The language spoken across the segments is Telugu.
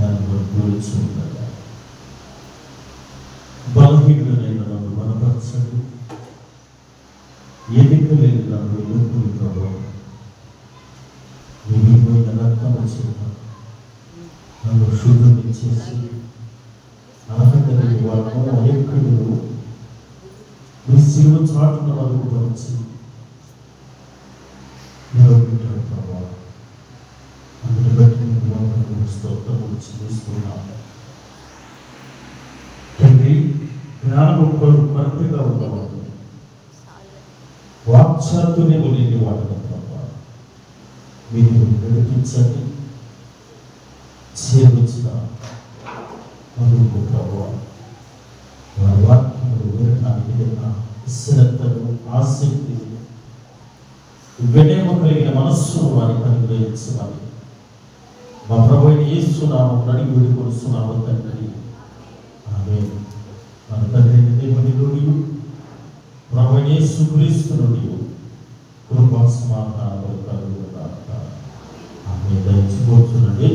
దాన్ని కూర్చుంటారు. బలహీనుడైన నన్ను బలపరచండి, ఎన్నిక లేని నన్ను ఎన్నుకుని ప్రభావం మిగిలిపోయిన రక్తము చేత నన్ను శుద్ధి చేసి అర్హత లేని వాళ్ళను అయక్కుడు మీ శిలువ చాటున వరకు పరిచి నిలబెట్టాడు ప్రభావం. అందుని బట్టి నేను లోపలికి స్తోత్రములు చెల్లిస్తున్నాను. తండ్రి, జ్ఞానము కొరతగా ఉన్నవాడు, వాక్చాతుర్యము లేని వాడును ప్రభావం మీరు నడిపించండి. చేర్చిన అదుపు ప్రభావం వారి వాక్యములు వినడానికి శ్రద్ధను, ఆసక్తి, వినయము కలిగిన మనస్సును వారికి అనుగ్రహించాలి. మా ప్రభువైన యేసు నామమున అడిగి వేడుకొనుచున్నాము తండ్రి, ఆమేన్. మన తండ్రి దేవుని నుండి ప్రభువైన యేసు క్రీస్తు నుండి కృపా సమాధానములు కలుగును గాక. ఆమేన్. దయచేసి కూర్చోండి.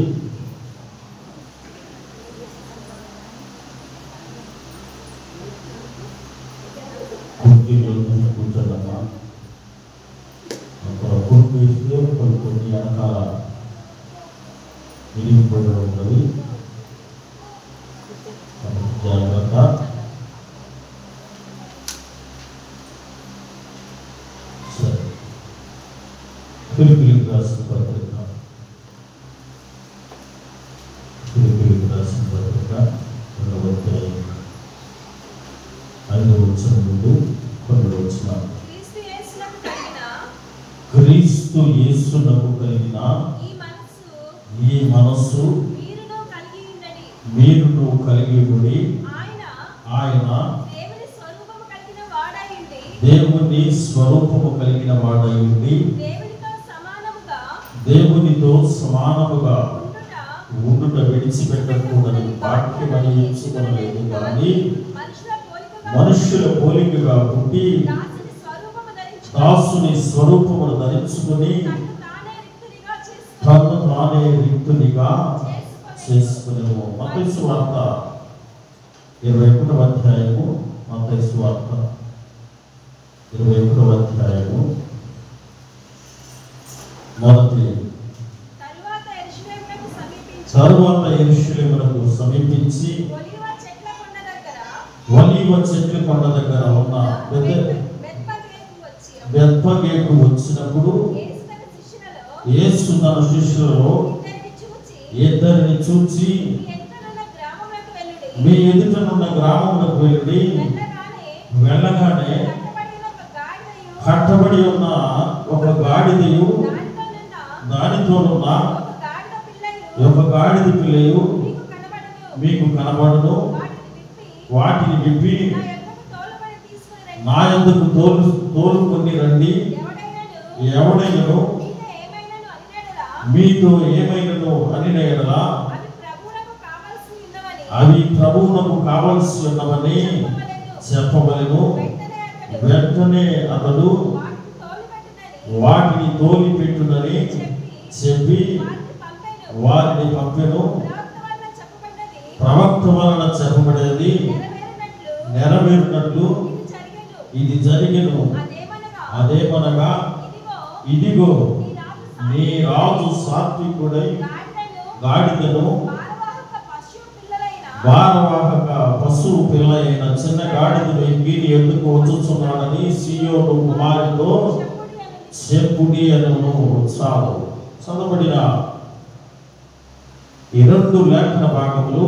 కూర్చోదమ్మా. కూర్చోస్తే కొన్ని వెనకాల విరిగిపోయి ఉన్నది, జాగ్రత్త. సరే, ఫిలిప్పీయులకు రాసిన పత్రిక, ఫిలిప్పీయులకు రాసిన పత్రిక 2వ అధ్యాయం 5వ వచనం నుండి కొన్ని వచనాలు. క్రీస్తు యేసునకు కలిగిన ఈ మనస్సు మీరును కలిగి ఉండి ఆయన దేవుని స్వరూపము కలిగిన వాడై ఉండి దేవునితో సమానముగా ఉండుట విడిచిపెట్టకూడని వాక్యమని ఎంచుకొనలేదు కానీ మనుష్యుల పోలికగా పుట్టి దాసుని స్వరూపమును ధరించుకుని తను తానే రిక్తునిగా చేసుకునేమో. మత్తయి సువార్త 21వ అధ్యాయము, మత్తయి సువార్త 21వ అధ్యాయము మొదటి. తరువాత యెరూషలేమునకు సమీపించి ఒలీవ చెట్ల కొండ దగ్గర ఉన్న బెత్ఫగేకు వచ్చినప్పుడు యేసు తన శిష్యులలో ఇద్దరిని చూచి మీ ఎదుటనున్న గ్రామములకు వెళ్ళి వెళ్ళగానే కట్టబడి ఉన్న ఒక గాడిదయు దానితోనున్న ఒక గాడిద పిల్లయు మీకు కనబడును, వాటిని విప్పి నా యందుకు తోలుకొని రండి. ఎవడైనను మీతో ఏమైనను అని ఎడలా అవి ప్రభువునకు కావలసి ఉన్నవని చెప్పవలెను. వెంటనే అతడు వాటిని తోలి పెట్టునని చెప్పి వారిని పంపెను. ప్రవక్త వలన చెప్పబడేది నెరవేరినట్లు ఇది జరిగెను. అదేమనగా, ఇదిగో నీ రాజు సాత్వికుడై గాడిదను భారవాహక పశువు పిల్ల అయిన చిన్న గాడిదను ఎక్కి ఎందుకు వచ్చుచున్నాడని సీయోను కుమారుతో చెప్పుడి అనును. చాలు. చదవబడిన ఈ 2 లేఖన భాగములు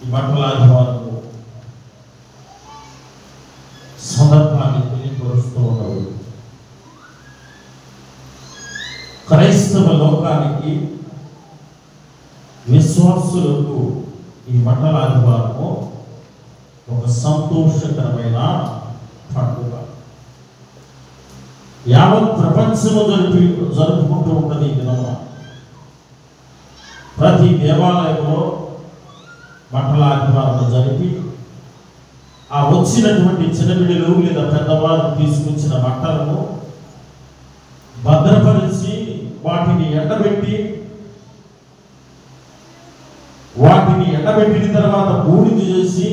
ఈ మండలాధివారము సందర్భాన్ని తెలియపరుస్తూ ఉన్నవి. క్రైస్తవ లోకానికి, విశ్వాసులకు ఈ మండలాధివారము ఒక సంతోషకరమైన పండుగ. యావత్ ప్రపంచము జరుపుకుంటూ ఉన్నది ఈ దినమున. ప్రతి దేవాలయంలో మండలాధివారం జరిపి ఆ వచ్చినటువంటి చిన్నబిడ్డలు లేదా పెద్దవారు తీసుకొచ్చిన బట్టలను భద్రపరిచి వాటిని ఎండబెట్టి ఎండబెట్టిన తర్వాత బూడిద చేసి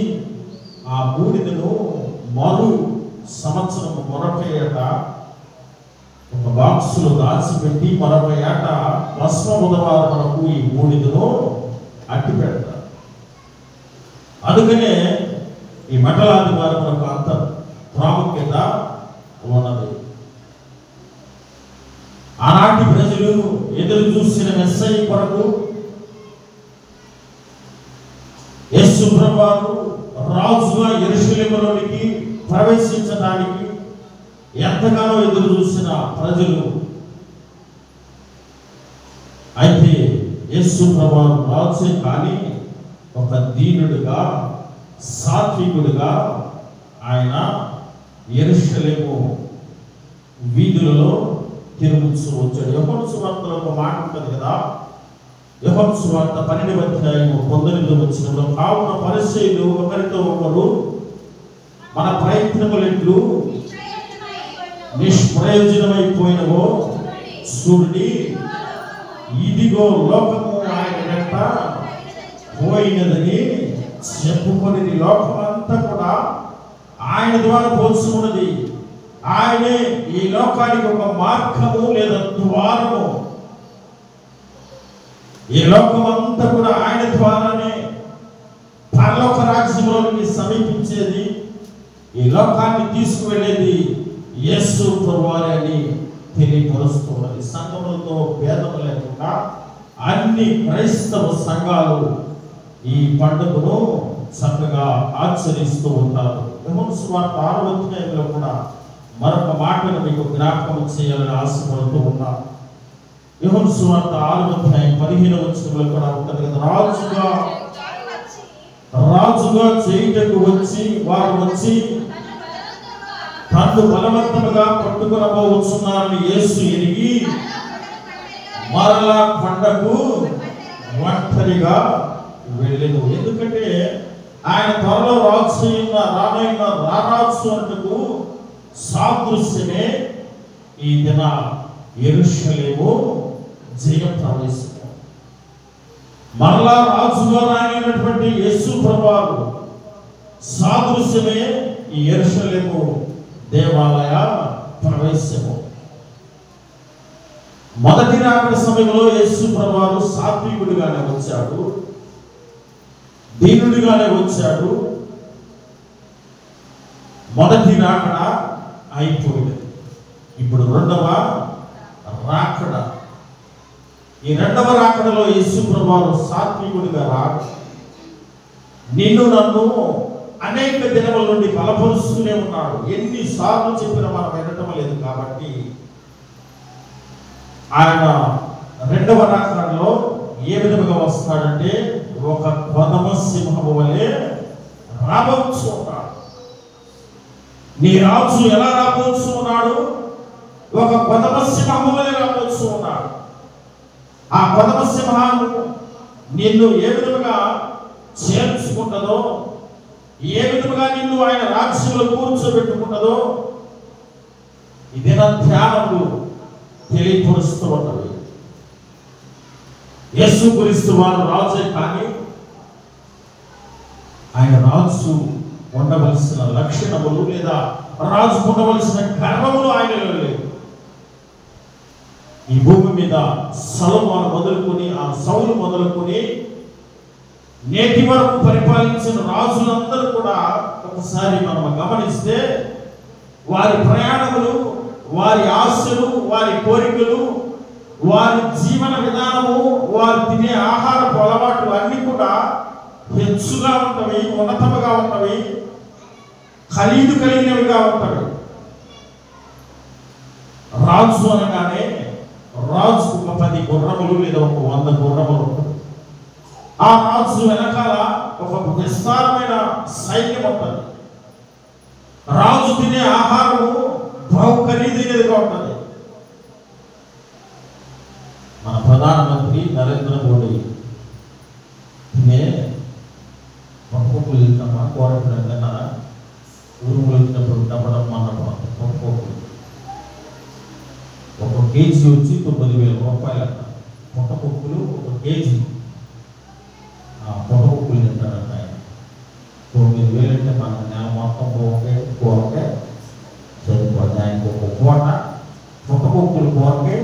ఆ బూడిదను మరో మరొక ఏట ఒక బాక్సులో దాచిపెట్టి మరొక ఏట భస్మ బుధవారం వరకు ఈ బూడిదను అట్టి పెడతారు. అందుకనే ఈ మండలాది వారములకు అంత ప్రాముఖ్యత ఉన్నది. ఆనాటి ప్రజలు ఎదురు చూసిన మెస్సయ్య కొరకు యేసు ప్రభువు రాజుగా యెరూషలేములోనికి ప్రవేశించడానికి ఎంతగానో ఎదురు చూసిన ప్రజలు. అయితే యేసు ప్రభువు రాజే కానీ ఒక దీనుడిగా, సాత్వికుడిగా ఆయన యెరూషలేము వీధులలో తిరుగుతూ వచ్చాడు. యోహాను సువార్తలో ఒక మాట ఉంటుంది కదా, యోహాను సువార్త 12వ అధ్యాయం 19వ వచనంలో, కావున పరిసయ్యులు ఒకరితో ఒకరు మన ప్రయత్నములెట్లు నిష్ప్రయోజనమైపోయినవో చూడండి, ఇదిగో లోకము ఆయన వెంట పోయినదని చెప్పుకొని లోకమంతా కూడా ఆయన ద్వారా పోల్చుకున్నది. ఆయనే ఈ లోకానికి ఒక మార్గము లేదా ద్వారము. ఈ లోకమంతా కూడా ఆయన ద్వారానే పరలోక రాజ్యంలోకి సమీపించేది, ఈ లోకాన్ని తీసుకువెళ్ళేది యేసు ప్రభువారే అని తెలియపరుస్తున్నది. సంఘములతో భేదం లేకుండా అన్ని క్రైస్తవ సంఘాలు ఈ పండుగను చక్కగా ఆచరిస్తూ ఉంటారు. యోహాను సువార్త 6వ అధ్యాయంలో కూడా మరొక మాటను మీకు జ్ఞాపకం చేయాలని ఆశపడుతూ ఉన్నాను. యోహాను సువార్త 6వ అధ్యాయం 15వ వచనంలో కూడా ఉంటుంది కదా, రాజుగా చేయుటకు వారు వచ్చి తన్ను బలవంతముగా పట్టుకొనబోతున్నారని యేసు ఎరిగి మరలా కొండకు ఒంటరిగా వెళ్ళెను. ఎందుకంటే ఆయన త్వరలో రారాజు అంటకు సాదృశ్యమే ఈ దిన యెరూషలేము జయ ప్రవేశం. మరలా రాజుగా రానటువంటి యేసు ప్రభువు సాదృశ్యమే ఈ యెరూషలేము దేవాలయ ప్రవేశము. మొదటి రాకడ సమయంలో యేసు ప్రభువు సాత్వికుడిగానే వచ్చాడు, దీనుడిగానే వచ్చాడు. మొదటి రాకడ అయిపోయింది. ఇప్పుడు రెండవ రాకడ. ఈ రెండవ రాకడలో యేసు ప్రభువు సాత్వికుడిగా రాడు. నిన్ను నన్ను అనేక దినముల నుండి బలపరుస్తూనే ఉన్నాడు. ఎన్నిసార్లు చెప్పినా మనం వినటం లేదు. కాబట్టి ఆయన రెండవ రాకడలో ఏ విధముగా వస్తాడంటే ఒక కొదమ సింహము వలె రాబోతూ ఉన్నాడు. నీ రాజు ఎలా రాబోతూ ఉన్నాడు? ఒక కొదమ సింహము వలె రాబోతూ ఉన్నాడు. ఆ కొదమ సింహాలు నిన్ను ఏ విధముగా చేర్చుకుంటుందో, ఏ విధముగా నిన్ను ఆయన రాజ్యంలో కూర్చోబెట్టుకుంటుందో ఇదే ధ్యానములు తెలియపరుస్తూ ఉన్నవి. యేసుక్రీస్తు వారు రాజే కానీ ఆయన రాజు ఉండవలసిన లక్షణములు లేదా రాజు ఉండవలసిన గర్వములు ఆయనలో లేవు. ఈ భూమి మీద సొలొమోను మొదలుకొని ఆ సౌలు మొదలుకొని నేటి వరకు పరిపాలించిన రాజులందరూ కూడా ఒకసారి మనం గమనిస్తే వారి ప్రయాణములు, వారి ఆశలు, వారి కోరికలు, వారి జీవన విధానము, వారు తినే ఆహారపు అలవాట్లు అన్నీ కూడా హెచ్చుగా ఉంటవి, ఉన్నతముగా ఉంటవి, ఖరీదు కలిగినవిగా ఉంటవి. రాజు అనగానే రాజుకు ఒక 10 గుర్రములు లేదా ఒక 100 గుర్రములు ఉంటుంది. ఆ రాజు వెనకాల ఒక విస్తారమైన సైన్యం ఉంటుంది. రాజు తినే ఆహారము బహు ఖరీదైనదిగా ఉంటుంది. మన ప్రధానమంత్రి నరేంద్ర మోడీ తినే పప్పులు తింటామా, కూరలు తిన్నారా, ఊరుములు వచ్చినప్పుడు డబ్బడమ్మ అన్నప్పుడు పప్పు ఒక కేజీ వచ్చి 9,000 రూపాయలు అంట. పొట్టపప్పులు ఒక కేజీ పొట్టపప్పులు మన నెల మొత్తం పోకే సరిపోతుంది. ఆయనకు ఒక పూట పుట్టకొక్కులు పోకే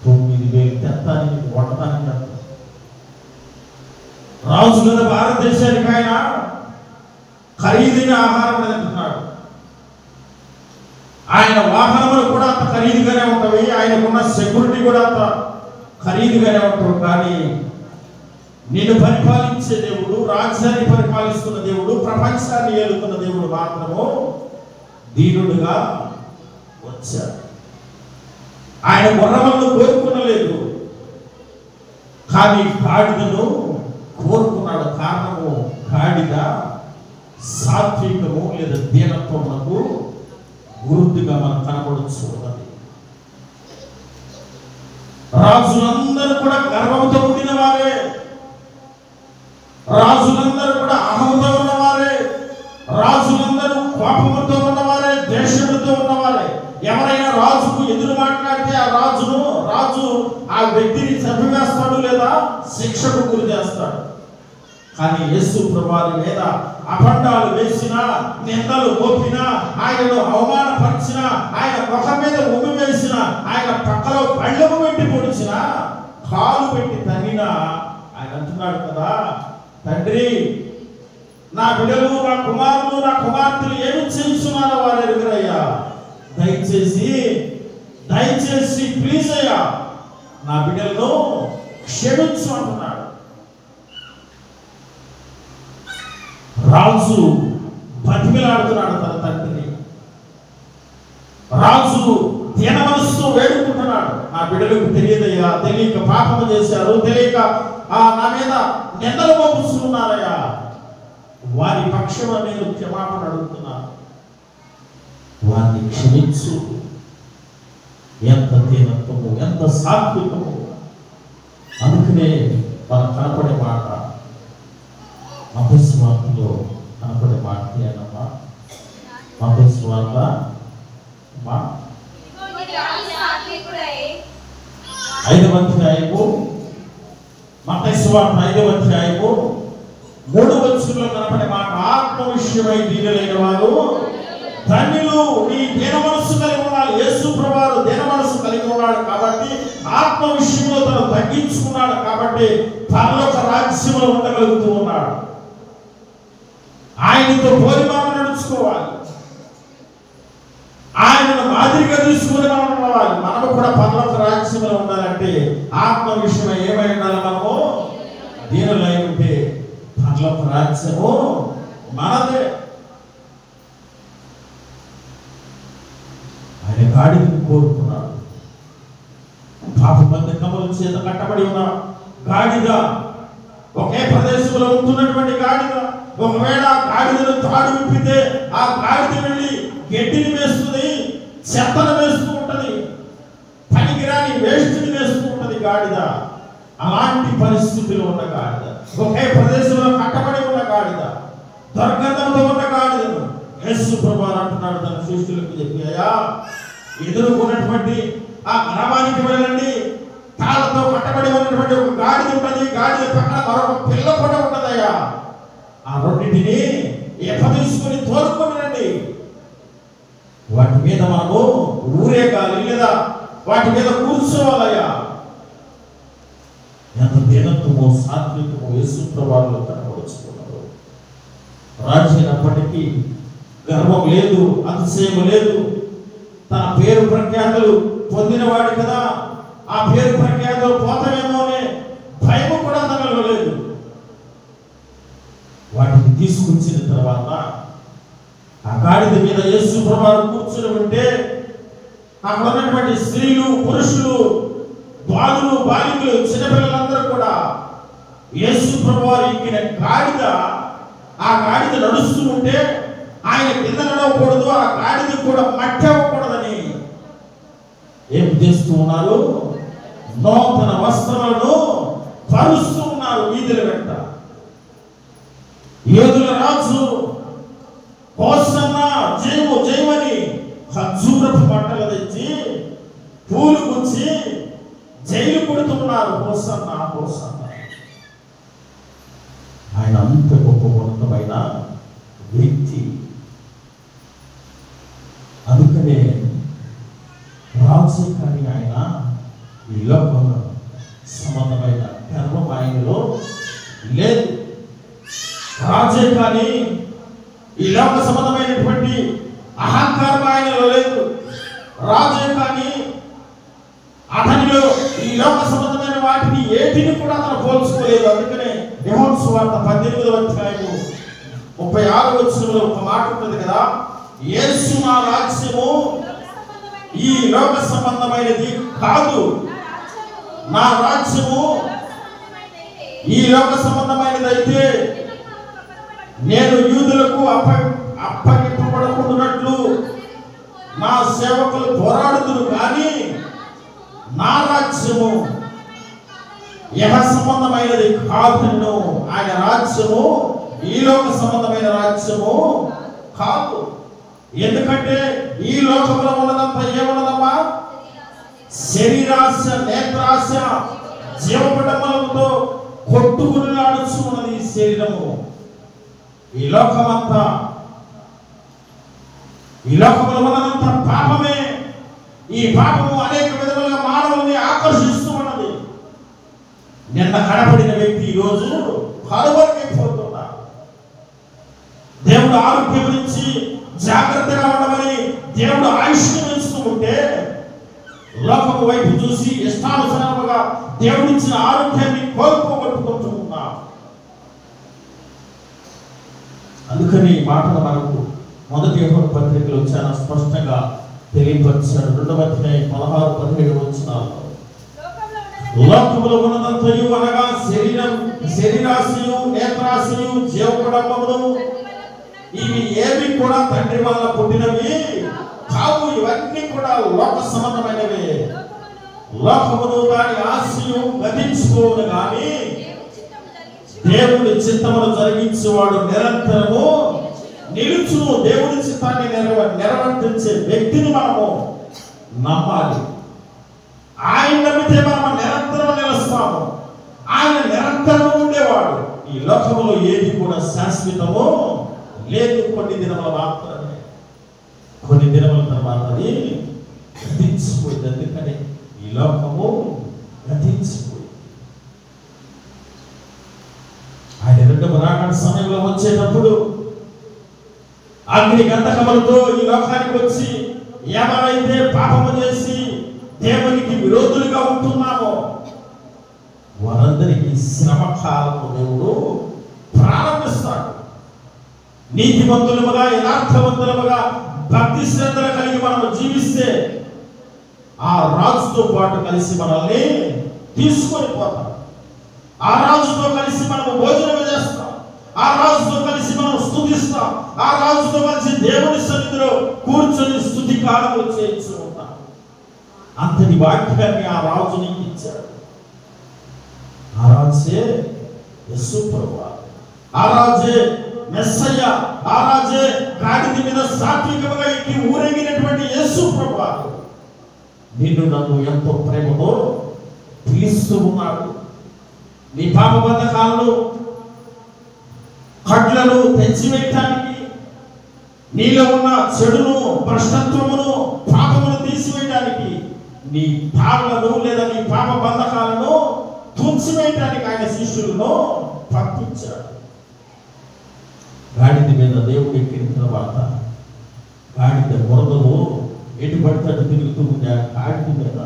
9,000 తెత్తానికి వండటానికి వెళ్తారు. రాజు కదా భారతదేశానికి ఆయన ఖరీదైన ఆహారం తింటున్నాడు. ఆయన వాహనములు కూడా అంత ఖరీదుగానే ఉంటాయి, ఆయనకున్న సెక్యూరిటీ కూడా అంత ఖరీదుగానే ఉంటారు. కానీ నిన్ను పరిపాలించే దేవుడు, రాజ్యాన్ని పరిపాలిస్తున్న దేవుడు, ప్రపంచాన్ని ఏలుతున్న దేవుడు మాత్రము దీనుడుగా వచ్చాడు. ఆయన గుర్రములను కోరుకునలేదు, కానీ గాడిదను కోరుకున్నాడు. కారణము గాడిద సాత్వికము లేదా దీనత్వములకు గుర్తుగా మనకు కనబడుతూ ఉన్నది. రాజులందరూ కూడా గర్వంతో ఉండిన వారే, రాజులందరూ కూడా అహంతో ఉన్నవారే, రాజులందరూ కోపంతో ఉన్నవారే, ద్వేషంతో ఉన్నవారే. ఎవరైనా రాజుకు ఎదురు మాట్లాడితే రాజు ఆ వ్యక్తిని చంపివేస్తాడు లేదా శిక్షకు గురి చేస్తాడు. కానీ యేసు ప్రభువారి మీద అబద్ధాలు వేసినా, నిందలు మోపినా, ఆయనను అవమానపరిచినా, ఆయన ముఖం మీద ఉమ్మి వేసినా, ఆయన పక్కలో పళ్ళము పెట్టి పొడిచినా, కాలు పెట్టి తన్నినా, ఆయన అంటున్నాడు కదా, తండ్రి నా బిడ్డలు, నా కుమారులు, నా కుమార్తెలు ఏమి చేస్తున్నారో వారు ఎరుగురయ్యా, దయచేసి ప్లీజ్ అయ్యా నా బిడ్డలను క్షమించు అంటున్నాడు. రాజు బతిమిలాడుతున్నాడు తన తండ్రిని. రాజు దీన మనసుతో వేడుకుంటున్నాడు, నా బిడ్డలకు తెలియదయ్యా, తెలియక పాపము చేశారు, తెలియక నా మీద నిందలు మోపుతున్నారయ్యా, వారి పక్షంలో నేను క్షమాపణ అడుగుతున్నాను, వారిని క్షమించు. ఎంత దీనత్వము, ఎంత సాత్వికము. అందుకనే మనకు కనపడే మాట మత్తయి సువార్తలో కనపడే మాట ఏనమ్మా? మత్తయి సువార్త 5వ అధ్యాయము, మత్తయి సువార్త 5వ అధ్యాయము 3వ వచనంలో కనపడే మాట, ఆత్మ విషయమై దీనులైన వారు ధన్యులు. నీ దీన మనస్సు కలిగి ఉన్నాడు. యేసు ప్రభువారు దీన మనస్సు కలిగి ఉన్నాడు కాబట్టి, ఆత్మ విషయంలో తను తగ్గించుకున్నాడు కాబట్టి పరలోక రాజ్యంలో ఉండగలుగుతూ ఉన్నాడు. ఆయనతో పోలిమాను నడుచుకోవాలి, ఆయనను మాదిరిగా తీసుకుని మనం ఉండాలి. మనము కూడా పరలోక రాజ్యంలో ఉండాలంటే ఆత్మ విషయమై ఏమై ఉండాలి? మనము దీనులై ఉంటే పరలోక రాజ్యము మనదే. ఆయన గాడిదను కోరుకున్నాడు. పాపబంధకముల చేత కట్టబడి ఉన్న గాడిద, ఒకే ప్రదేశంలో ఉంటున్నటువంటి గాడిద, ఒకవేళ గాడిదను తాడు విప్పితే ఆ గాడిద వెళ్ళి గడ్డిని వేస్తుంది, చెత్తను వేస్తూ ఉంటది, పనికిరాని వేస్ట్ని వేస్తూ ఉంటది గాడిద. అలాంటి పరిస్థితిలో ఉన్న గాడిద, ఒకే ప్రదేశంలో కట్టబడి ఉన్న గాడిద, దుర్గంధంతో ఉన్న గాడిదను యేసు ప్రభువారు అంటున్నాడు తన శిష్యులకు చెప్పి, అయ్యా ఎదుర్కొన్నటువంటి ఆ గ్రామానికి వెళ్ళండి, తాళతో కట్టబడి ఉన్నటువంటి ఒక గాడిద ఉన్నది, గాడిద పక్కన మరొక పిల్ల కూడా ఉన్నదయ్యా, ఆ రెండింటిని తీసుకుని తోలుకొని రండి, వాటి మీద మనము ఊరేగాలి లేదా వాటి మీద కూర్చోవాలయ్యా. ఎంత దీనత్వమో సాత్వికమో యేసు ప్రభువారిలో కనబడుచుకున్నారు. రాజైనప్పటికీ గర్వం లేదు, అతిశయం లేదు. తన పేరు ప్రఖ్యాతులు పొందినవాడు కదా, ఆ పేరు ప్రఖ్యాతులు పోతామేమో అనే భయం కూడా తనలో లేదు. వాటిని తీసుకొచ్చిన తర్వాత ఆ గాడిద మీద యేసు ప్రభువారు కూర్చుని ఉంటే అక్కడ ఉన్నటువంటి స్త్రీలు, పురుషులు, బాలులు, బాలికలు, చిన్నపిల్లలందరూ కూడా యేసు ప్రభువారు ఎక్కిన గాడిద, ఆ గాడిద నడుస్తూ ఉంటే ఆయన కింద నడవకూడదు, ఆ గాడిద కూడా మట్టి అవ్వకూడదని ఏం చేస్తూ ఉన్నారు? నూతన వస్త్రాలను పరుస్తూ ఉన్నారు వీధుల వెంట. యోధుల రాజు హోసన్నా జయము జయమని ఖర్జూరపు బట్టలు తెచ్చి పూలు గుచ్చి జైలు కొడుతున్నారు. Hosanna hosanna. ఆయన అంత గొప్ప ఉన్నతమైన వ్యక్తి. ఆయనలో లేదు. రాజే కానీ ఈ లోక సంబంధమైనటువంటి అహంకారం ఆయనలో లేదు. రాజే కానీ అతనిలో ఈ లోక సంబంధమైన వాటిని ఏటిని కూడా అతను పోల్చుకోలేదు. అందుకనే యోహాను సువార్త 18వ అధ్యాయము 36వ వచనంలో ఒక మాట ఉంటుంది కదా, యేసు నా రాజ్యము ఈ లోక సంబంధమైనది కాదు, నా రాజ్యము ఈ లోక సంబంధమైనదైతే నేను యూదులకు అప్పగింపబడకుండానట్లు నా సేవకులు పోరాడుదురు, కానీ నా రాజ్యము యహ సంబంధమైనది కాదు. ఆయన రాజ్యము ఈ లోక సంబంధమైన రాజ్యము కాదు. ఎందుకంటే ఈ లోకంలో ఉన్నదంతా ఏమున్నదమ్మా? శరీరాశ, నేత్రాశ, జీవపడమలతో కొట్టుకుని నడుచు ఉన్నది ఈ శరీరము. ఈ లోకమంతా, ఈ లోకంలో ఉన్నదంతా పాపమే. ఈ పాపము అనేక విధములుగా మానవుల్ని ఆకర్షిస్తూ ఉన్నది. నిన్న కనబడిన వ్యక్తి ఈరోజు కనుమరుగైపోతున్నాడు. దేవుడు ఆరోగ్యం గురించి జాగ్రత్తగా ఉండమని దేవుడు ఆయుష్ని పెంచుతూ ఉంటే, లోకము వైపు చూసి ఇష్టానుసారముగా దేవుడిచ్చిన ఆరోగ్యాన్ని కోల్పోగొట్టుకుంటూ ఉన్నాం. అందుకని ఈ మాటలు మనకు మొదటి యోహాను పత్రికలో చాలా స్పష్టంగా తెలియపరిచాడు. 2వ అధ్యాయం 16-17 వచనాల్లో లోకములో ఉన్నదంతయు అనగా శరీరాశయు, నేత్రాశయు, జీవపడంబమును ఇవి ఏవి కూడా తండ్రి వల్ల పుట్టినవి కావు. ఇవన్నీ కూడా లోక సంబంధమైనవి. లోకమును దాని ఆశయు గతించుకోను, కానీ దేవుడి చిత్తమును జరిగించేవాడు నిరంతరము నిలుచును. దేవుడి చిత్తాన్ని నిర్వర్తించే వ్యక్తిని మనము నమ్మాలి. ఆయన నమ్మితే మనం నిరంతరం నిలుస్తాము. ఆయన నిరంతరం ఉండేవాడు. ఈ లోకములో ఏది కూడా శాశ్వతము లేదు. కొన్ని దినముల మాత్రమే, కొన్ని దినముల తర్వాత అది గతించిపోయింది. అందుకని ఈ లోకము గతించిపోయింది. ఆయన రెండవ రాకడ సమయంలో వచ్చేటప్పుడు అగ్ని గంధకములతో ఈ లోకానికి వచ్చి ఎవరైతే పాపము చేసి దేవునికి విరోధులుగా ఉంటున్నామో వారందరికీ శ్రమ కాలము దేవుడు ప్రారంభిస్తాడు. నీతిమంతులముగా, యథార్థవంతులముగా, భక్తి శ్రద్ధలు కలిగి మనము జీవిస్తే ఆ రాజుతో పాటు కలిసి మనల్ని తీసుకొని పోతాం. ఆ రాజుతో కలిసి మనము భోజనం చేస్తాం. ఆ రాజుతో కలిసి మనం స్తుతిస్తాం. ఆ రాజుతో కలిసి దేవుని సన్నిధిలో కూర్చొని స్తుతి కాలములు చేయించు ఉంటాం. అంతటి వాక్యాన్ని ఆ రాజు నీకు ఇచ్చాడు. ఆ రాజే యేసు ప్రభువు, ఆ రాజే మెస్సయ్య, ఆ రాజే గాడిద మీద సాత్వికముగా ఎక్కి ఊరేగినటువంటి యేసు ప్రభువు నిన్ను నన్ను ఎంతో ప్రేమతో పిలుస్తూ ఉన్నాడు. నీ పాప బంధకాలను, కట్లను తెచ్చివేయటానికి, నీలో ఉన్న చెడును, భ్రష్టత్వమును, పాపమును తీసివేయడానికి, నీ తాళ్లను లేదా నీ పాప బంధకాలను తుంచివేయటానికి ఆయన శిష్యులను పంపించాడు. గాడిద మీద దేవుడు ఎక్కిన తర్వాత గాడిద బురదలో ఎటు పడితే అటు తిరుగుతూ ఉండే ఆ గాడిద మీద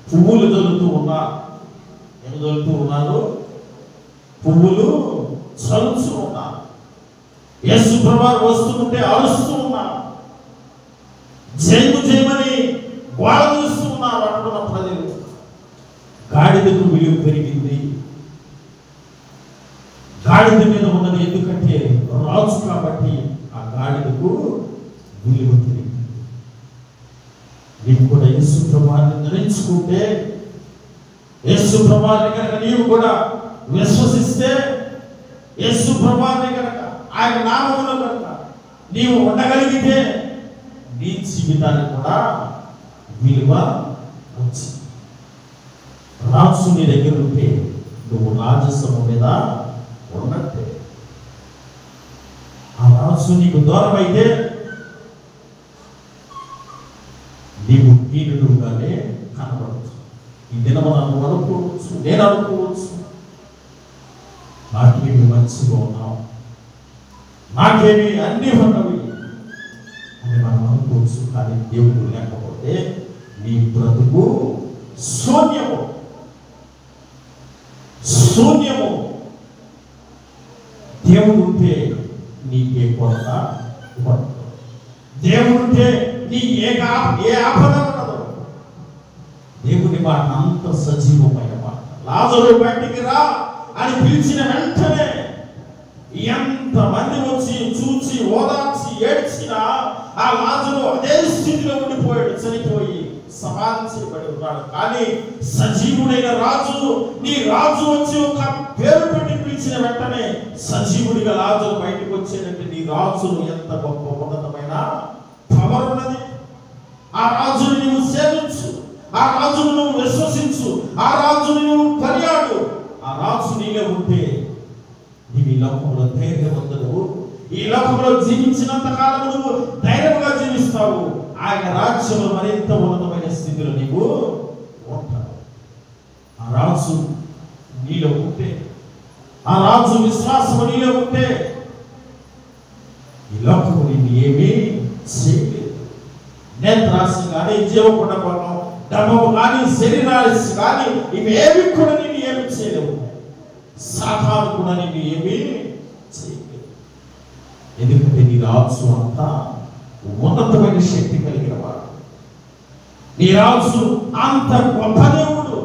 పువ్వులు దొరుకుతూ ఉన్నారు. ఏమి దొరుకుతూ ఉన్నారు? పువ్వులు చల్లుతూ ఉన్నారు. యేసు ప్రభువు వస్తుంటే అరుస్తూ ఉన్నారు. జయము జయమని గోడ చూస్తూ ఉన్నారు అక్కడ ప్రజలు. గాడిదకు విలువ పెరిగింది. గాడిద మీద ఉన్నది ఎందుకంటే రాజు కాబట్టి ఆ గాడిదకు విలువ పెరిగింది. నీవు కూడా యేసు ప్రభువుని ధరించుకుంటే, యేసు ప్రభువుని కనుక నీవు కూడా విశ్వసిస్తే, యేసు ప్రభువుని కనుక ఆయన నామములో కనుక నీవు ఉండగలిగితే నీ జీవితానికి కూడా విలువ వచ్చింది. రాజు నీ దగ్గర ఉంటే నువ్వు రాజస్వము మీద ఉన్నట్టే. ఆ రాజు నీకు దూరం అయితే నీవు హీనుడుగానే కనబడచ్చు. ఈ దినము నన్ను అనుకోవచ్చు, నేను అనుకోవచ్చు. నాకేమి మంచిగా ఉన్నావు, నాకేమి అన్నీ ఉన్నవి అని మనం అనుకోవచ్చు. కానీ దేవుడు లేకపోతే నీ బ్రతుకు శూన్యము. దేవుడు ఉంటే నీకే కొరత ఉండదు. దేవుడు ఉంటే నీ ఏ ఆపద ఉండదు. దేవుని మాట అంత సజీవమైన మాట. లాజరు బయటికి రా అని పిలిచిన వెంటనే ఎంతమంది వచ్చి చూచి ఓదార్చి ఏడ్చినా ఆ లాజరు అదే స్థితిలో ఉండిపోయాడు, చనిపోయి సమాధి చేయబడి ఉన్నాడు. కానీ సజీవుడైన రాజు, నీ రాజు వచ్చి ఒక పేరు పెట్టి పిలిచిన వెంటనే సజీవుడిగా లాజరు బయటకు వచ్చేటంటే నీ రాజును ఎంత గొప్ప ఉన్నతమైన పవర్ ఉన్నది. ఆ రాజును నువ్వు సేవించు, ఆ రాజును నువ్వు విశ్వసించు, ఆ రాజును నువ్వు కొనియాడు. ఆ రాజు నీలో ఉంటే నీవు ఈ లోకంలో ధైర్యవంతుడు. ఈ లోకంలో జీవించినంత కాలం నువ్వు ధైర్యంగా జీవిస్తావు. ఆయన రాజ్యంలో మరింత ఉన్నతమైన స్థితిలో నీవు ఉంటావు. ఆ రాజు నీలో ఉంటే, ఆ రాజు విశ్వాసం నీలో ఉంటే ఈ లోకము నిన్ను ఏమీ చేయలేదు. నేత్రాశ కానీ, జీవకుండపం, డబ్బు కానీ, శరీరాశ కానీ ఇవేవి కూడా నిన్ను ఏమి చేయలేవు. సాతాను కూడా నిన్ను ఏమీ చేయలేదు. ఎందుకంటే నీ రాజు అంతా ఉన్నతమైన శక్తి కలిగిన వాడు. నీ రాజు అంత గొప్ప దేవుడు.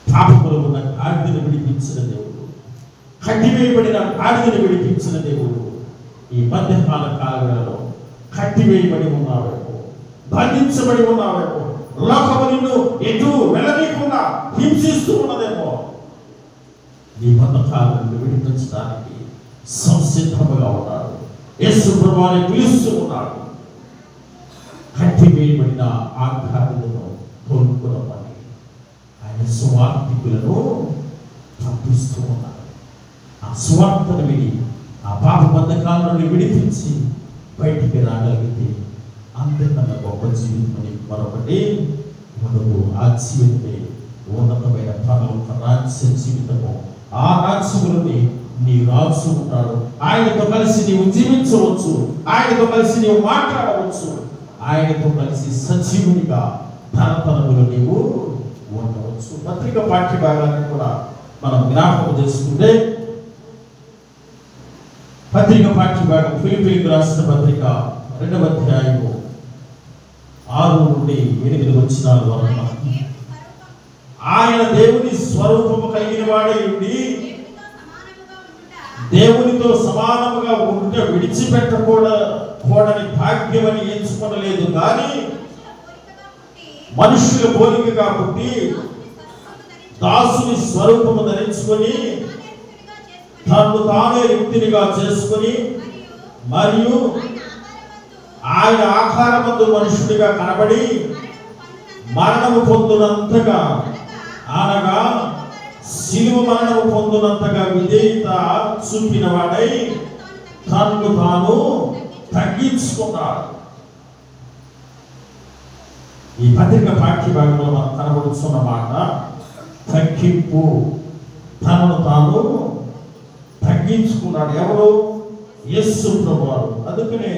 పాపములో ఉన్న గాడిదను విడిపించిన దేవుడు, కట్టివేయబడిన గాడిదను విడిపించిన దేవుడు. ఈ మధ్యకాల కాలంలో కట్టివేయబడి ఉన్నావేమో, బంధించబడి ఉన్నావేమో, లోకము నిన్ను ఎటు వెళ్ళనీయకుండా హింసిస్తూ ఉన్నదేమో, నీ మధ్యకాలను విడిపించడానికి సంసిద్ధముగా ఉన్నాడు. యేసు ప్రభువుని పిలుస్తూ ఉన్నాడు. కట్టివేయబడిన ఆ గాడిదను కోలుకోవడానికి ఆయన సువార్తికులను పంపిస్తూ ఉన్నాడు. ఆ సువార్తను విని ఆ పాప బంధకాల నుండి విడిపించి బయటికి రాగలిగితే అంతకన్నా గొప్ప జీవితం మరొకటి మనకు. ఆ జీవితమే ఉన్నతమైన పరలోక రాజ్య జీవితము. ఆ రాజ్యములని నీ రాజు ఉంటాడు. ఆయనతో కలిసి నీవు జీవించవచ్చు, ఆయనతో కలిసి నీవు మాట్లాడవచ్చు, ఆయనతో కలిసి సజీవునిగా తరతరములు నీవు ఉండవచ్చు. పత్రిక పాఠ్య భాగాన్ని కూడా మనం జ్ఞాపకం చేసుకుంటే, పత్రిక పాఠ్య భాగం ఫిలిప్పీయులకు రాసిన పత్రిక 2వ అధ్యాయము 6 నుండి 8 వచనాల వరకు, ఆయన దేవుని స్వరూపము కలిగిన వాడై ఉండి దేవునితో సమానముగా ఉంట విడిచిపెట్టకూడని భాగ్యమని ఎంచుకోలేదు, కానీ మనుషుల పోలికగా పుట్టి దాసుని స్వరూపము ధరించుకొని తను తానే యుక్తినిగా చేసుకొని మరియు ఆయన ఆకారమందు మనుషుడిగా కనబడి మరణము పొందునంతగా, అనగా శిలువ మరణము పొందునంతగా విధేయత చూపిన వాడై తనను తాను తగ్గించుకున్నాడు. ఈ పత్రిక పాఠ్య భాగంలో మనం కనబడుతున్న మాట తగ్గింపు. తనను తాను తగ్గించుకున్నాడు. ఎవరు? యేసు ప్రభువారు. అందుకనే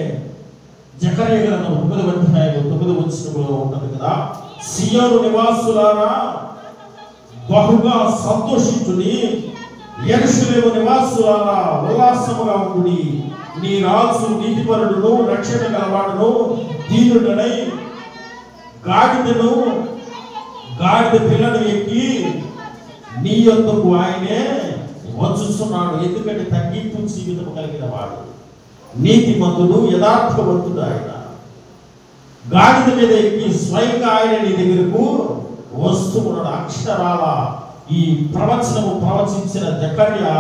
జకర్యా గ్రంథం 9వ అధ్యాయం 9వ వచనంలో ఉంటుంది కదా, సియోను నివాసులారా బహుగా సంతోషించుడి, యెరూషలేము నివాసులారా ఉల్లాసముగా ఉండుడి. నీ రాజు నీతిపరుడును రక్షణ గలవాడును దీనుడనై గాడిద పిల్లను ఎక్కి నీ యొద్దకు ఆయనే వచ్చుచున్నాడు. ఎందుకంటే తగ్గింపు జీవితం కలిగిన వాడు, నీతిమంతుడు, యథార్థవంతుడు. ఆయన గాడిద మీద ఎక్కి స్వయంగా ఆయన నీ దగ్గరకు వస్తూ ఉన్నాడు. అక్షరాల ఈ ప్రవచనము ప్రవచించిన జకర్యా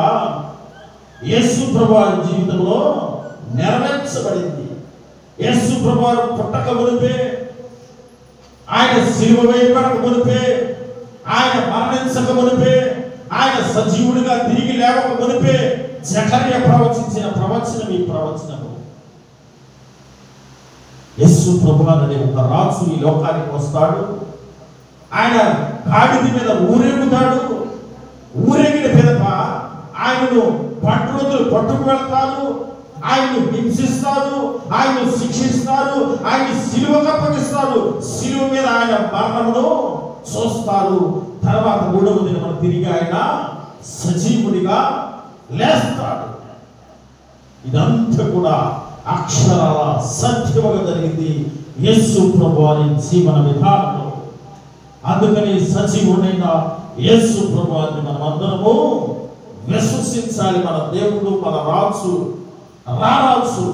యేసు ప్రభువారి జీవితంలో నెరవేర్చబడింది. యేసు ప్రభువారు పుట్టక మునిపే, ఆయన శిలువ వేయబడక మునిపే, ఆయన మరణించక మునిపే, ఆయన సజీవుడిగా తిరిగి లేవక మునిపే జకర్యా ప్రవచించిన ప్రవచనం ఈ ప్రవచనము. యేసు ప్రభువారు అనే ఒక రాజు ఈ లోకానికి వస్తాడు. ఆయన గాడిద మీద ఊరేగుతాడు. ఊరేగిన ఆయన్ను పట్టురోజులు పట్టుకు వెళ్తారు, ఆయన్ని హింసిస్తారు, ఆయన్ను శిక్షిస్తారు, ఆయన సిలువకు అప్పగిస్తారు. సిలువ మీద ఆయన మరణమును చూస్తారు. తర్వాత 3వ దినమున తిరిగి ఆయన సజీవుడిగా లేస్తాడు. ఇదంతా కూడా అక్షరాల సత్యముగా జరిగింది యేసు ప్రభు వారి జీవన విధానంలో. అందుకని సజీవుడైన యేసు ప్రభు వారిని మనం అందరము విశ్వసించాలి. మన దేవుడు, మన రాజు, రారాజు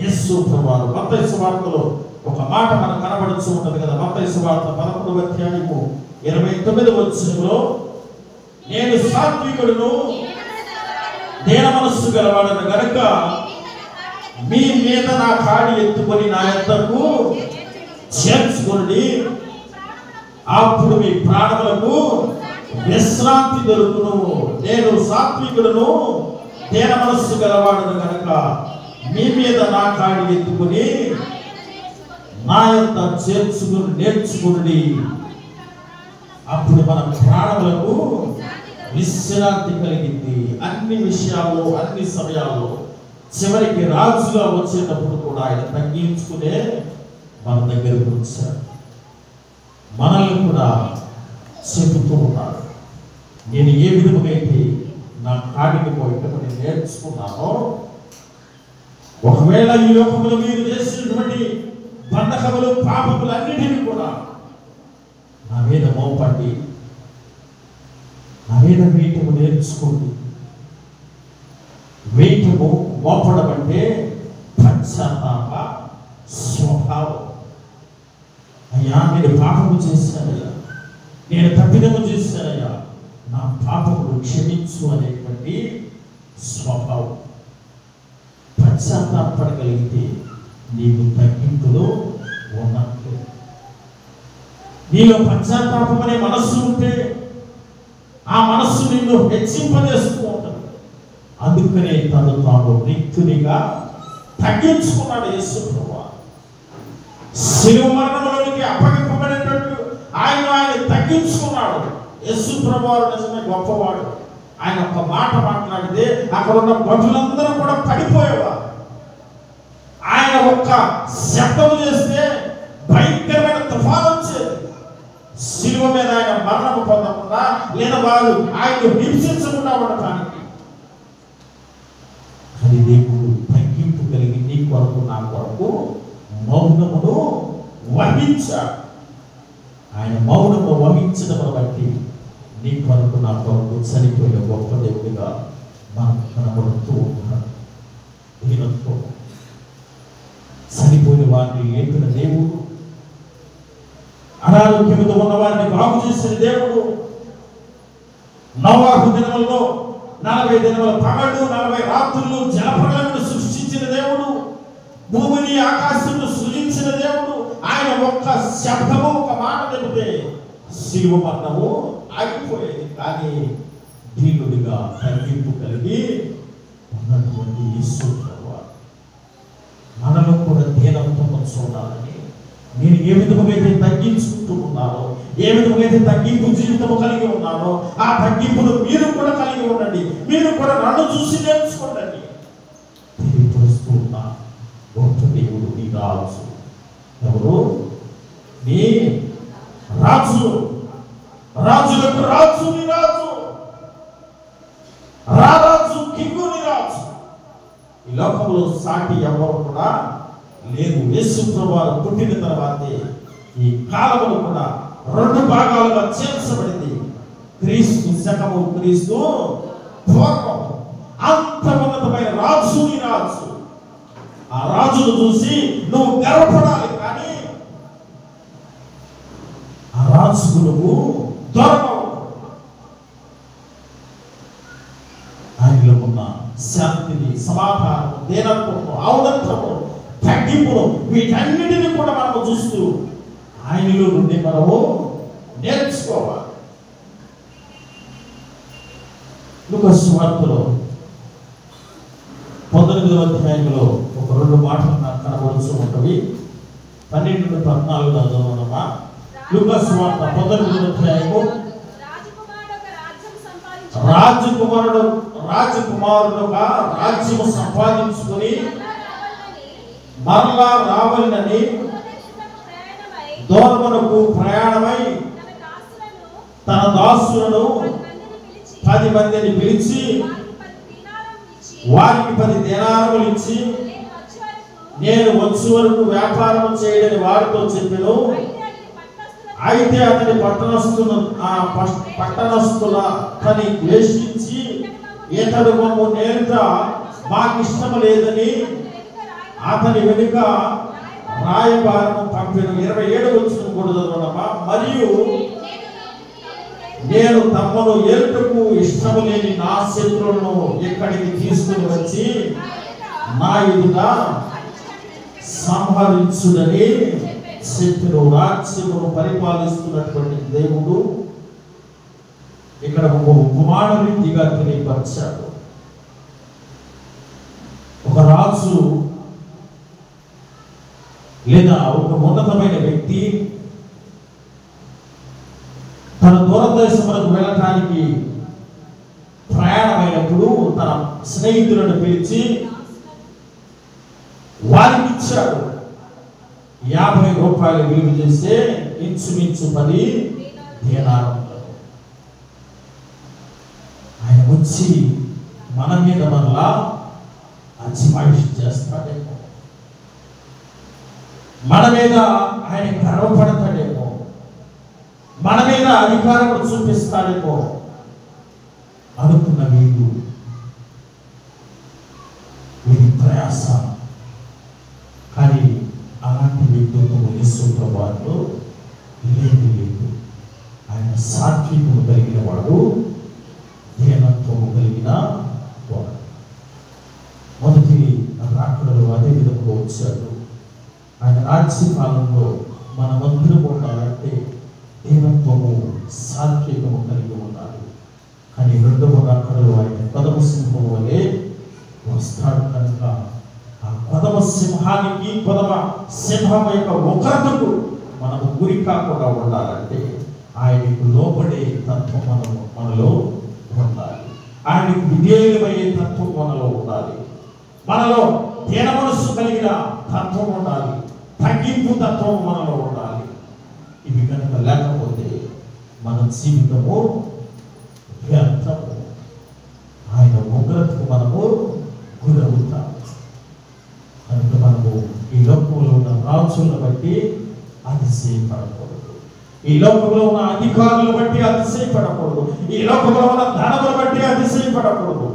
యేసు ప్రభు వారు. మత్తయి సువార్తలో ఒక మాట మనకు కనబడుతూ ఉంటది కదా. మత్తయి సువార్త 11వ అధ్యాయము 29వ వచనంలో, నేను సాత్వికుడును దీన మనస్సు గలవాడను గనుక మీ మీద నా కాడి ఎత్తుకొని నా యొద్దకు చేర్చుకోండి, అప్పుడు మీ ప్రాణములకు విశ్రాంతి దొరుకును. నేను సాత్వికుడును దీన మనస్సు గలవాడను గనుక మీ మీద నా కాడి ఎత్తుకొని నా యొద్ద చేర్చుకుని నేర్చుకుని, అప్పుడు మన ప్రాణములకు విశ్రాంతి కలిగింది. అన్ని విషయాల్లో, అన్ని సమయాల్లో చివరికి రాజుగా వచ్చేటప్పుడు కూడా ఆయన తగ్గించుకునే మన దగ్గరకు వచ్చాడు. మనల్ని కూడా చెబుతూ ఉన్నాడు, నేను ఏ విధముగా అయితే నా కాడికి పోయేటప్పుడు నేర్చుకున్నానో, ఒకవేళ ఈ లోకములో మీరు చేసినటువంటి బంధకములు, పాపములు అన్నిటినీ కూడా నా మీద మోపండి, నా మీద వేయటము నేర్చుకోండి. వేయటము, మోపడం అంటే పశ్చాత్తాప స్వభావం. అయ్యా నేను పాపము చేశానయ్యా, నేను తప్పిదము చేశానయ్యా, నా పాపములు క్షమించు అనేటువంటి స్వభావం. పశ్చాత్తాపడగలిగితే నీకు తగ్గింపులో ఉన్నట్టు. నీలో పశ్చాత్తాపం అనే మనస్సు ఉంటే ఆ మనస్సు నిన్ను హెచ్చింపజేస్తూ ఉంటుంది. అందుకనే తను తాను రిక్తునిగా తగ్గించుకున్నాడు యేసు ప్రభువు. శిలువ మరణంలోనికి అప్పగింపబడేటట్టు ఆయన తగ్గించుకున్నాడు. యేసు ప్రభువు నిజమే గొప్పవాడు. ఆయన ఒక మాట మాట్లాడితే అక్కడ ఉన్న భటులందరూ కూడా పడిపోయేవారు. ఆయన ఒక్క శబ్దం చేస్తే భయంకరమైన తుఫాను వచ్చేది. శిలువ మీద ఆయన మరణము పొందకుండా, లేదా వారు ఆయన హింసించకుండా ఉండటానికి. అది దేవుడు తగ్గింపు కలిగి నీ కొరకు, నా కొరకు మౌనమును వహించాడు. ఆయన మౌనము వహించడం బట్టి నీ కొరకు, నా కొరకు చనిపోయిన గొప్ప దేవుడిగా మనకు కనబడుతూ ఉంటాడు. దీనంతో చనిపోయిన వారిని లేపిన దేవుడు, అనారోగ్యంతో ఉన్న వారిని బాగు చేసిన దేవుడు, నోవాహు దినములలో 40 దినముల పగలు 40 రాత్రులు జలప్రళయమును సృష్టించిన దేవుడు, భూమిని ఆకాశమును సృజించిన దేవుడు. ఆయన ఒక్క శబ్దము, ఒక మాట చెబితే శిలువ మరణము ఆగిపోయేది. కానీ దీనుడిగా తగ్గింపు కలిగి ఉన్నటువంటి యేసు ప్రభువు మనలో కూడా దీనత్వము చూడాలని, నేను ఏ విధముగా అయితే తగ్గించుకుంటూ ఉన్నానో, ఏ విధముగా అయితే తగ్గింపు జీవితము కలిగి ఉన్నానో, ఆ తగ్గింపును మీరు కూడా కలిగి ఉండండి. మీరు కూడా నన్ను చూసి నేర్చుకోండి. తెలియపరుస్తూ ఉన్నా గొప్ప దేవుడు నీ రాజు. ఎవరు? నీ రాజు. రాజులకు రాజు నీ రాజు, రారాజు, కింగు నీ రాజు. ఈ లోకంలో సాటి ఎవరు కూడా లేదు. యేసు ప్రభువు పుట్టిన తర్వాతే ఈ కాలములు కూడా 2 భాగాలుగా చేర్చబడింది. క్రీస్తు శకము, క్రీస్తు పూర్వము. అంత ఉన్నతమైన రాజు నీ రాజు. ఆ రాజును చూసి నువ్వు గర్వపడాలి. కానీ ఆ రాజుకు నువ్వు దొరకవు. ఆయనలో ఉన్న శాంతిని, సమాధానం, దీనత్వము, ఔన్నత్యము, తగ్గింపును, వీటన్నిటిని కూడా మనము చూస్తూ ఆయనలో నుండి మనము నేర్చుకోవాలి. లూకా సువార్తలో 19వ అధ్యాయంలో ఒక 2 మాటలు నాకు కనబడుతూ ఉంటవి. 12-14 చదవనమా? లూకా సువార్త 19వ అధ్యాయము. రాజకుమారుడు రాజకుమారుడుగా రాజ్యము సంపాదించుకుని మరలా రావాలని దూరమునకు ప్రయాణమై తన దాసులను 10 మందిని పిలిచి వారికి 10 దీనారములు ఇచ్చి నేను వచ్చే వరకు వ్యాపారం చేయడని వారితో చెప్పెను. అయితే అతని పట్టణస్థుల తని ద్వేషించి ఇతడు మమ్ము నేరుట మాకిష్టం లేదని అతని వెనుక రాయబారము పంపెను. 27 వచ్చిన కూడా చదవడమా. మరియు నేను తమను ఏలుటకు ఇష్టము లేని నా శత్రువులను ఇక్కడికి తీసుకుని వచ్చి నా ఎదుట సంహరించుడని చెప్పెను. రాజ్యమును పరిపాలిస్తున్నటువంటి దేవుడు ఇక్కడ ఒక ఉపమాన రీతిగా తెలియపరిచాడు. ఒక రాజు లేదా ఒక ఉన్నతమైన వ్యక్తి తన దూరదేశములకు వెళ్ళటానికి ప్రయాణమైనప్పుడు తన స్నేహితులను పిలిచి వారికి ఇచ్చాడు. 50 రూపాయలు విలువ చేస్తే ఇంచుమించు 10 దీనారములు. ఆయన వచ్చి మన మీద మరలా అజమాయిషి చేస్తాడేమో, మన మీద ఆయన గర్వపడతాడేమో, మన మీద అధికారం చూపిస్తాడేమో అనుకున్న వీడు ప్రయాస. కానీ అలాంటి వ్యక్తులతో యేసు ప్రభువులో లేదు. ఆయన సాత్వికము కలిగిన వాడు, దీనత్వము కలిగిన వాడు. మొదటి రాకడలో అదే విధంగా వచ్చాడు. ఆయన రాజ్యకాలంలో మనమందరం ఉండాలంటే దీనత్వము సాత్వికము కలిగి ఉండాలి. కానీ రెండవ రాకడలో ఆయన కదమ సింహం వలె వస్తాడు. కనుక ఆ కదమ సింహానికి, కదమ సింహం యొక్క ఉగ్రతకు మనము గురి కాకుండా ఉండాలంటే ఆయనకు లోబడే తత్వం మనలో ఉండాలి. ఆయనకు విధేయులమయ్యే తత్వం మనలో ఉండాలి. మనలో దీన మనస్సు కలిగిన తత్వం ఉండాలి. తగ్గింపు తత్వం మనలో ఉండాలి. ఇవి కనుక లేకపోతే మన జీవితము వ్యర్థము. ఆయన ఉగ్రతకు మనము గురవుతాము. కనుక మనము ఈ లోకంలో ఉన్న రాజులను బట్టి అతిశయపడకూడదు. ఈ లోకంలో ఉన్న అధికారులను బట్టి అతిశయపడకూడదు. ఈ లోకంలో ఉన్న ధనమును బట్టి అతిశయపడకూడదు.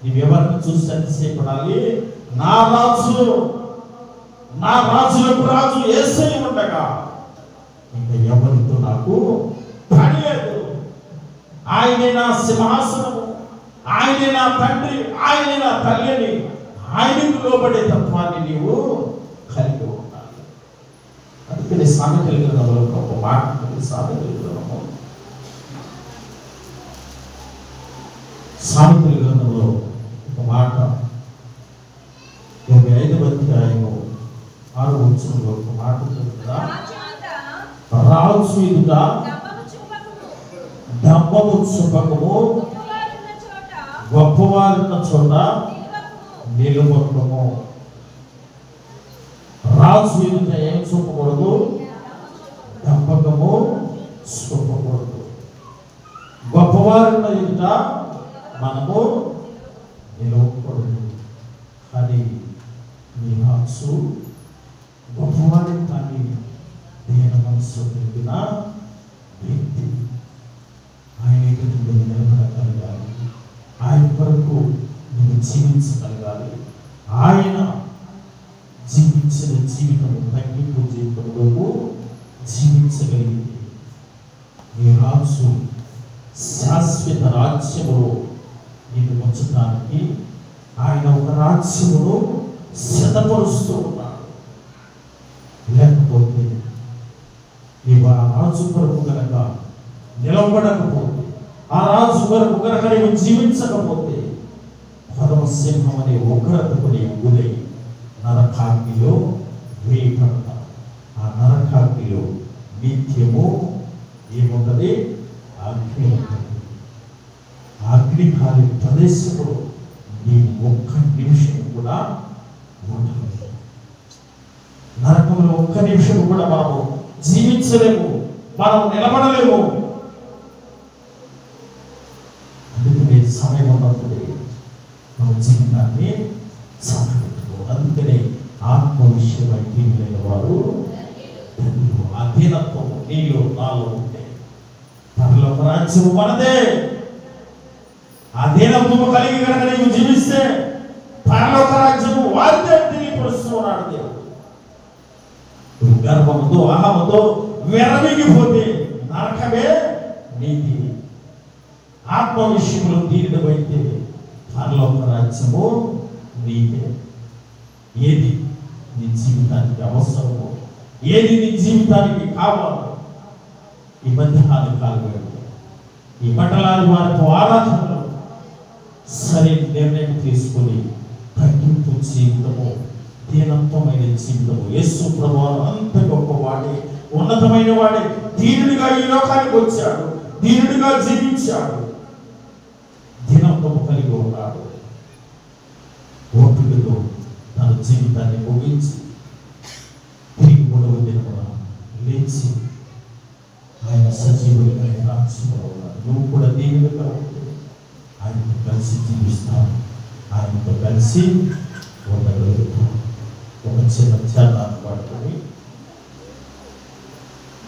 నీవు ఎవరిని చూసి అతిశయపడాలి? నా రాజులకు రాజు యేసే ఉండగా ఇంకా ఎవరితో నాకు పని లేదు. ఆయనే నా సింహాసనము, ఆయనే నా తండ్రి, ఆయనే నా తల్లిని. ఆయనకు లోబడే తత్వాన్ని నీవు కలిగి ఉండాలి. అందుకని సామెతల గ్రంథంలో ఒక మాట ఉంది. సామెతల గ్రంథంలో ఒక మాట 25వ అధ్యాయము 6వ వచనంలో ఒక మాట ఉంది కదా, రాజు ఎదుట డంబము చూపకము, గొప్పవారున్న చోట నిలబడము. రాజు ఎదుట ఏం చూపకూడదు? డంబకము చూపకూడదు. గొప్పవారున్న ఎదుట మనము నిలవకూడదు. కానీ నీ రాజు గొప్పవాడిని కానీ దీన మనసు కలిగిన వ్యక్తి. ఆయన ఎదుట నిలబడగలగాలి. ఆయన కొరకు నువ్వు జీవించగలగాలి. ఆయన జీవించిన జీవితము తగ్గింపు జీవితంలో జీవించగలిగింది. నీ రాజు శాశ్వత రాజ్యములో నిన్ను ఉంచడానికి ఆయన ఒక రాజ్యమును సిద్ధపరుస్తూ ఉన్నాడు. లేకపోతే నీవు ఆ రాజు కొరకు కనుక నిలబడకపోతే, ఆ రాజు కొరకు కనుక నీవు జీవించకపోతే పరమ సింహం అనే ఉగ్రతకు నీవు గురై నరకాగ్నిలో వేయబడతావు. ఆ నరకాగ్నిలో నిత్యము ఏముంటది? అగ్ని ఉంటుంది. అగ్ని అగ్ని కాలి ప్రదేశంలో నీ ఒక్క నిమిషం కూడా ఉండలేదు. నరకంలో ఒక్క నిమిషం కూడా మనము జీవించలేము, మనం నిలబడలేము. అందుకనే సమయం ఉన్నప్పుడే మన జీవితాన్ని సమపెట్టుకో. అందుకనే ఆత్మ విషయమై తీరులైన వారు అధీనత్వం నీలో నాలో ఉంటే పరలోక రాజ్యము మనదే. అధీనత్వము కలిగి కనుక నీవు జీవిస్తే పరలోక రాజ్యము వారిదే తెలియపరుస్తున్నాడు దేవుడు. గర్వముతో అహముతో విరమిగిపోతే నరకమే నీతి. ఆత్మ విషయంలో తీరినమైతే పరలోక రాజ్యము నీకే. ఏది నీ జీవితానికి అవసరమో, ఏది నీ జీవితానికి కావాలో ఈ మధ్యాహ్న కాలంలో ఈ మండలాది వారికి ఆరాధనలో సరైన నిర్ణయం తీసుకొని తగ్గింపు జీవితము, దీనత్వమైన జీవితము. యేసు ప్రభువు అంత గొప్పవాడే, ఉన్నతమైన వాడే. దీనుడిగా ఈ లోకానికి వచ్చాడు, దీనుడిగా జీవించాడు, దీనత్వము కలిగి ఉన్నాడు. ఓపికతో తన జీవితాన్ని ముగించి తిరిగి 3వ దినమున లేచి ఆయన సజీవులుగా రాజ్యంలో ఉన్నాడు. నువ్వు కూడా దీనుడిగా ఆయనతో కలిసి జీవిస్తావు, ఆయనతో కలిసి ఉండగలుగుతావు. ఒక చిన్న ధ్యానాన్ని పడుకొని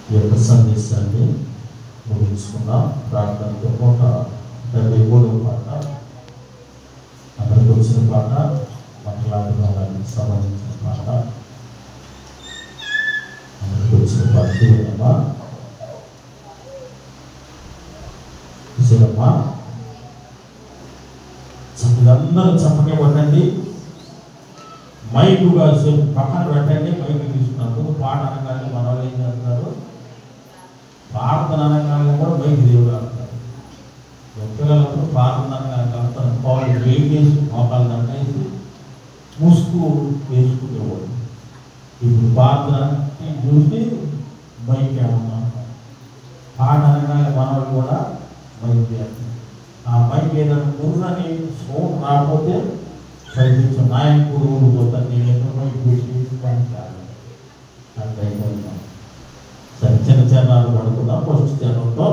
ఈ యొక్క సందేశాన్ని ముగించుకున్నాం. ప్రార్థనతో 173వ పాట, అందరికి వచ్చిన పాట, మాట్లాడిన వాళ్ళకి సంబంధించిన పాట, అందరికి వచ్చిన పాట. తీరమ్మా చూడమ్మా, అందరూ చప్పగా పడండి. మైకుగా పక్కన పెట్టండి. మైకు తీసుకున్నప్పుడు పాట అనగానే మన వాళ్ళు ఏం చేస్తారు, ప్రార్థన అనగానే కూడా మైకు దేవుడు అంటారు. పిల్లలప్పుడు ప్రార్థన అనగానే అంటారు, పాలు వేసి మోకాలు దండేసి ముసుగు వేసుకునేవాడు. ఇప్పుడు ప్రార్థన చూసి మైక్ ఏమన్నా పాట అనగానే మన వాళ్ళు కూడా మైక్ చేస్తారు. ఆ మైక్ ఏదైనా గురునని సౌండ్ రాకపోతే సైతం నాయకుడు పోతాను, నేను మైక్ పెట్టి పని కాదు. అట్లా అయిపోతున్నాం. సరే, చిన్న చరణాలు పడుకుందాం. ఫస్ట్ చరణంతో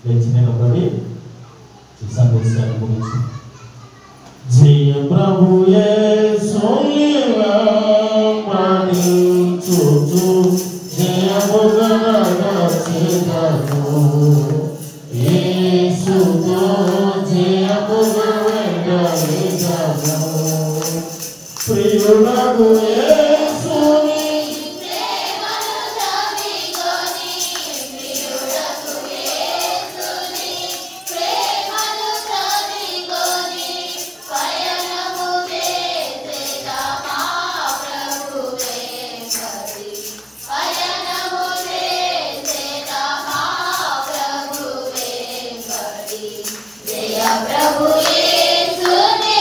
లేచి నిలబడి ఈ సందేశాన్ని గురించి జయ ప్రభు प्रभु येसु ने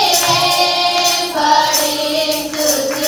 पड़ी तुझ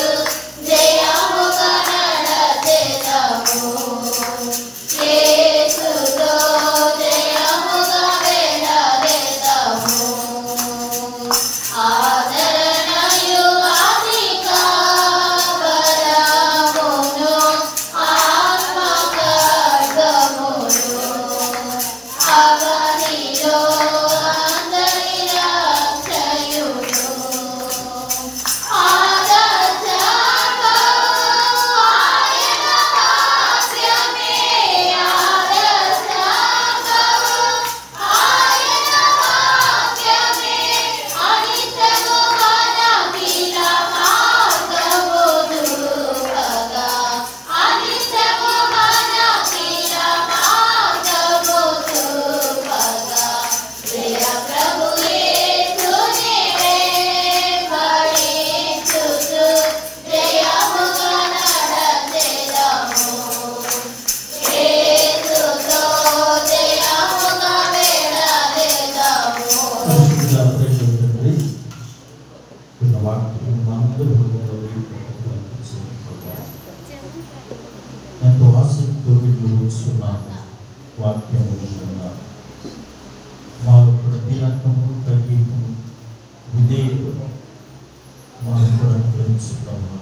వచ్చు ప్రభు.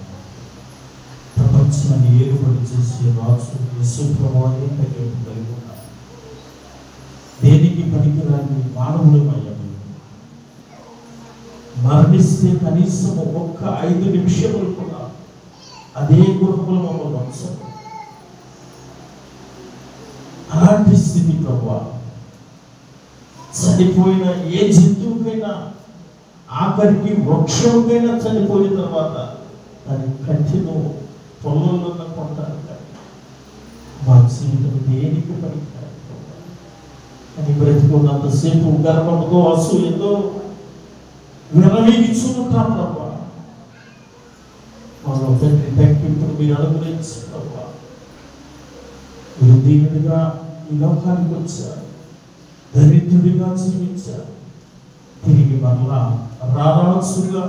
ప్రపంచాన్ని ఏలుబడి చేసే రాజు యేసు ప్రభువే తగ్గింపు కలిగి ఉన్నారు. దేనికి పనికిరాని మానవులమయ్యాము. మరణిస్తే కనీసం ఒక్క 5 నిమిషములు కూడా అదే గుణములు మమ్మల్ని ఉంచారు. అలాంటి స్థితి ప్రభువా, చనిపోయిన ఏ జంతువుకైనా, ఆఖరికి వృక్షముకైనా చనిపోయిన తర్వాత దాని కంటిను పొలంలో కొంటారు. కానీ మా జీవితం దేనికి పనికిరాదు. అని బ్రతికున్నంతసేపు గర్వంతో అసూయతో విరవీగించుకుంటాం ప్రభా. మాలో తండ్రి తగ్గింపును మీరు అనుగ్రహించు ప్రభా. మీరు దీనుడిగా ఈ లోకానికి వచ్చారు, దరిద్రుడిగా జీవించారు, తిరిగి మరలా రారాజుగా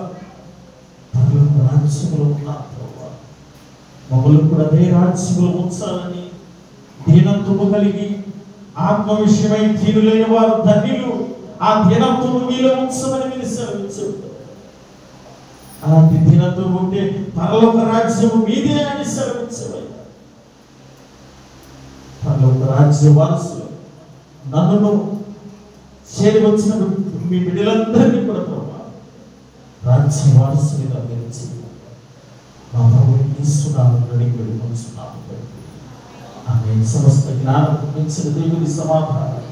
రాజ్యంలో ఉన్నారు ప్రభా. మమ్మల్ని కూడా అదే రాజ్యంలో ఉంచాలని దీనత్వము కలిగి ఆత్మ విషయమై తీరులైన వారు ధన్యులు, ఆ దీనత్వము మీలో ఉంచమని మీరు సెలవించారు. అలాంటి దీనత్వం ఉంటే పరలోక రాజ్యము మీదే అని సెలవించవయ్యా. పరలోక రాజ్య వారసులు నన్ను చేరి వచ్చిన మీ బిడ్డలందరినీ కూడా ప్రభా రాజ్య వారసులుగా గెలిచి మా ప్రభువు యేసునామమున అడిగి వేడుకొనుచున్నాము. ఆమె సమస్త జ్ఞానము ఇచ్చిన దేవుని సమాధానం